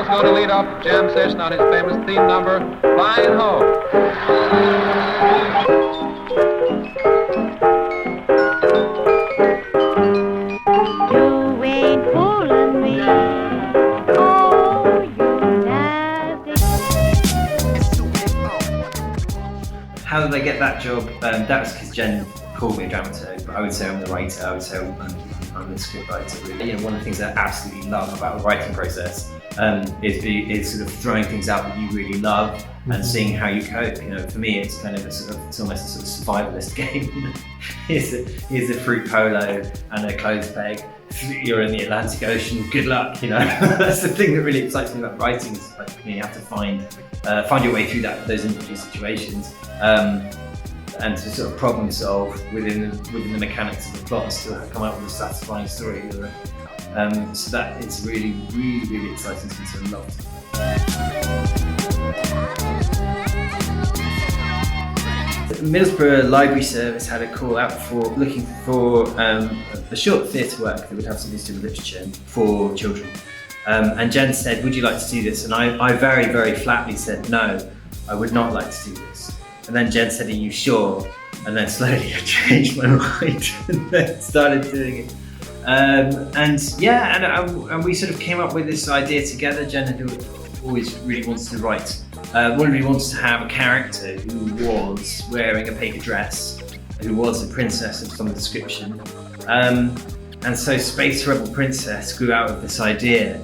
going to lead off jam session on his famous theme number, Flying Home. You ain't fooling me. Oh, you nasty. How did I get that job? That was because Jen called me a dramaturg, but I would say I'm the writer. I would say I'm the script writer. Really. You know, one of the things that I absolutely love about the writing process is sort of throwing things out that you really love and seeing how you cope. You know, for me, it's kind of it's almost a sort of survivalist game. You know? here's a fruit polo and a clothes peg. You're in the Atlantic Ocean. Good luck. You know, that's the thing that really excites me about writing. Is like you have to find your way through those individual situations. And to sort of problem solve within the mechanics of the plot and still come up with a satisfying story. So that it's really, really, really exciting to me, so I love it. The Middlesbrough Library Service had a call out for looking for a short theatre work that would have something to do with literature for children. And Jen said, would you like to do this? And I very, very flatly said, no, I would not like to do this. And then Jen said, are you sure? And then slowly I changed my mind and then started doing it. And we sort of came up with this idea together. Jen had always really wanted to write, really wanted to have a character who was wearing a paper dress, who was a princess of some description. And so Space Rebel Princess grew out of this idea.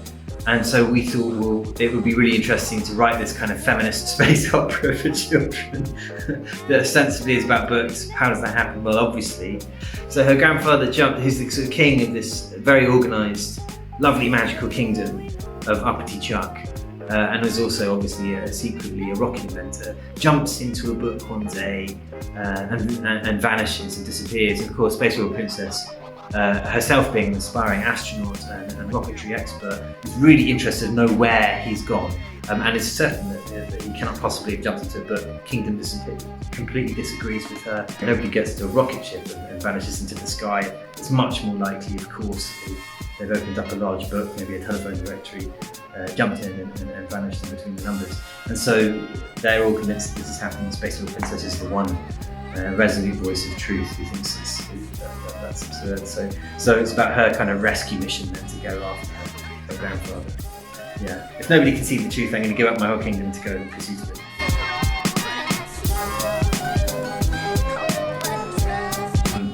And so we thought, well, it would be really interesting to write this kind of feminist space opera for children that ostensibly is about books. How does that happen? Well, obviously. So her grandfather jumped, who's the sort of king of this very organised, lovely magical kingdom of Uppity Chuck, and was also obviously secretly a rocket inventor, jumps into a book one day and vanishes and disappears. And of course, Space Rebel Princess, herself being an aspiring astronaut and rocketry expert, is really interested to know where he's gone, and is certain that he cannot possibly have jumped into a book. Kingdom completely disagrees with her. Nobody gets to a rocket ship and vanishes into the sky. It's much more likely, of course, they've opened up a large book, maybe a telephone directory, jumped in and vanished in between the numbers. And so they're all convinced that this is happening. Space Rebel Princess is the one resolute voice of truth who thinks that's absurd. So it's about her kind of rescue mission then to go after her grandfather. Yeah. If nobody can see the truth, I'm going to give up my whole kingdom to go in pursuit of it.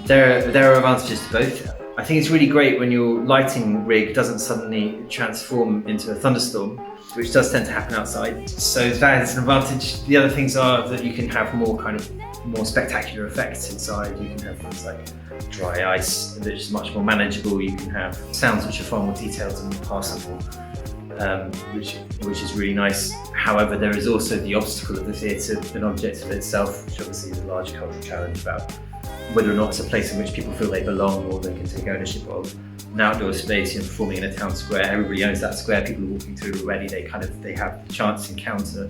There are advantages to both. I think it's really great when your lighting rig doesn't suddenly transform into a thunderstorm, which does tend to happen outside. So that is an advantage. The other things are that you can have more spectacular effects inside. You can have things like dry ice, which is much more manageable. You can have sounds which are far more detailed and passable, which is really nice. However, there is also the obstacle of the theatre, an object of itself, which obviously is a large cultural challenge about whether or not it's a place in which people feel they belong or they can take ownership of. An outdoor space, performing in a town square, everybody owns that square, people are walking through already, they have the chance to encounter,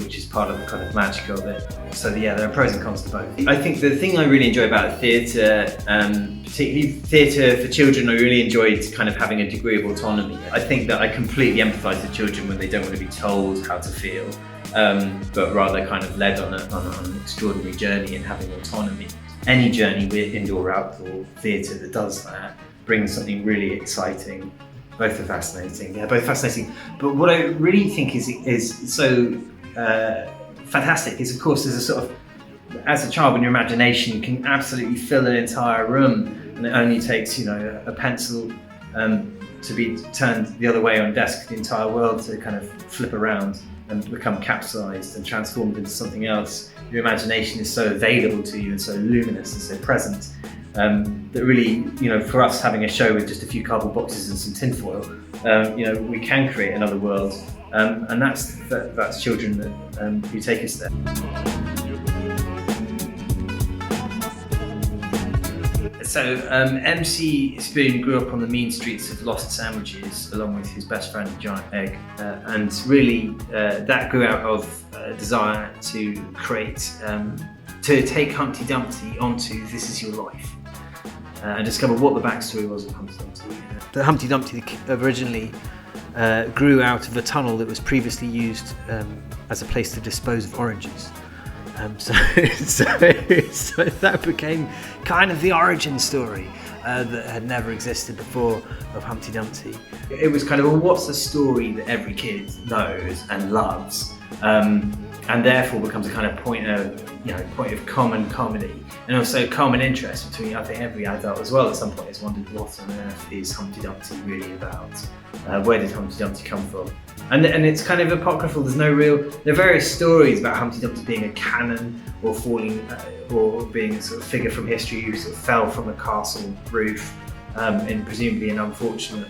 which is part of the kind of magic of it. So yeah, there are pros and cons to both. I think the thing I really enjoy about theatre, particularly theatre for children, I really enjoyed kind of having a degree of autonomy. I think that I completely empathise with children when they don't want to be told how to feel, but rather kind of led on an extraordinary journey and having autonomy. Any journey with indoor or outdoor theatre that does that brings something really exciting. Both are fascinating. Yeah, both fascinating. But what I really think is so fantastic is, of course, there's a sort of, as a child, when your imagination can absolutely fill an entire room, and it only takes, a pencil to be turned the other way on a desk, the entire world to kind of flip around and become capsized and transformed into something else. Your imagination is so available to you and so luminous and so present that really, for us having a show with just a few cardboard boxes and some tinfoil, we can create another world, and that's children that who take us there. So MC Spoon grew up on the mean streets of Lost Sandwiches along with his best friend Giant Egg, and really that grew out of a desire to create, to take Humpty Dumpty onto This Is Your Life and discover what the backstory was of Humpty Dumpty. The Humpty Dumpty originally grew out of a tunnel that was previously used as a place to dispose of oranges. So that became kind of the origin story that had never existed before of Humpty Dumpty. It was kind of, well, what's a story that every kid knows and loves, and therefore becomes a kind of point of common comedy, and also common interest between, I think, every adult as well at some point has wondered, what on earth is Humpty Dumpty really about? Where did Humpty Dumpty come from? And it's kind of apocryphal. There are various stories about Humpty Dumpty being a canon or falling, or being a sort of figure from history who sort of fell from a castle roof in presumably an unfortunate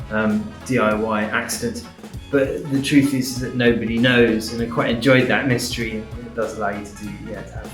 DIY accident. But the truth is that nobody knows, and I quite enjoyed that mystery. It does allow you to have